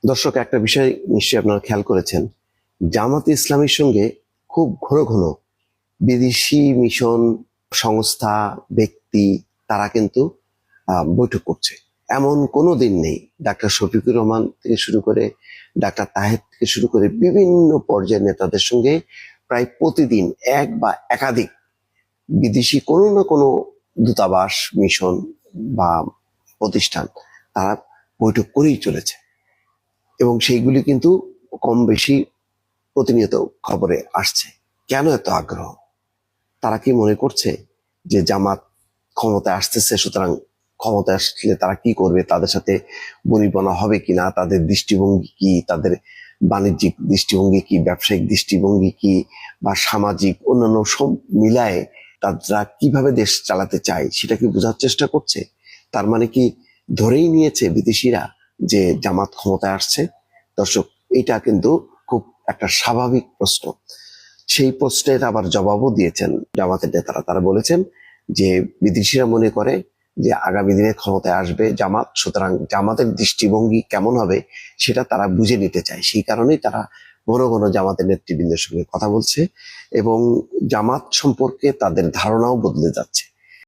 দর্শক, একটা বিষয় নিশ্চয়ই আপনারা খেয়াল করেছেন, জামাত ইসলামীর সঙ্গে খুব ঘন ঘন বিদেশি মিশন সংস্থা, ব্যক্তি তারা কিন্তু বৈঠক করছে। এমন কোনো দিন নেই ডাক্তার শফিকুর রহমান থেকে শুরু করে ডাক্তার তাহের থেকে শুরু করে বিভিন্ন পর্যায়ের নেতাদের সঙ্গে প্রায় প্রতিদিন এক বা একাধিক বিদেশি কোনো না কোনো দূতাবাস, মিশন বা প্রতিষ্ঠান তারা বৈঠক করেই চলেছে। এবং সেইগুলি কিন্তু কম বেশি প্রতিনিয়ত খবরে আসছে। কেন এত আগ্রহ? তারা কি মনে করছে যে জামাত ক্ষমতায় আসতেছে, সুতরাং ক্ষমতায় আসলে তারা কি করবে, তাদের সাথে বনিবনা হবে কিনা, তাদের দৃষ্টিভঙ্গি কি, তাদের বাণিজ্যিক দৃষ্টিভঙ্গি কি, ব্যবসায়িক দৃষ্টিভঙ্গি কি, বা সামাজিক অন্যান্য সব মিলায়ে তারা কিভাবে দেশ চালাতে চায় সেটা কি বোঝার চেষ্টা করছে? তার মানে কি ধরেই নিয়েছে বিদেশিরা যে জামাত ক্ষমতায় আসছে? দর্শক, এটা কিন্তু খুব একটা স্বাভাবিক প্রশ্ন। সেই প্রশ্নের আবার জবাবও দিয়েছেন জামাতের নেতারা। তারা বলেছেন যে বিদেশিরা মনে করে যে আগামী দিনে ক্ষমতায় আসবে জামাত, সুতরাং জামাতের দৃষ্টিভঙ্গি কেমন হবে সেটা তারা বুঝে নিতে চায়। সেই কারণেই তারা ঘন ঘন জামাতের নেতৃবৃন্দের সঙ্গে কথা বলছে এবং জামাত সম্পর্কে তাদের ধারণাও বদলে যাচ্ছে।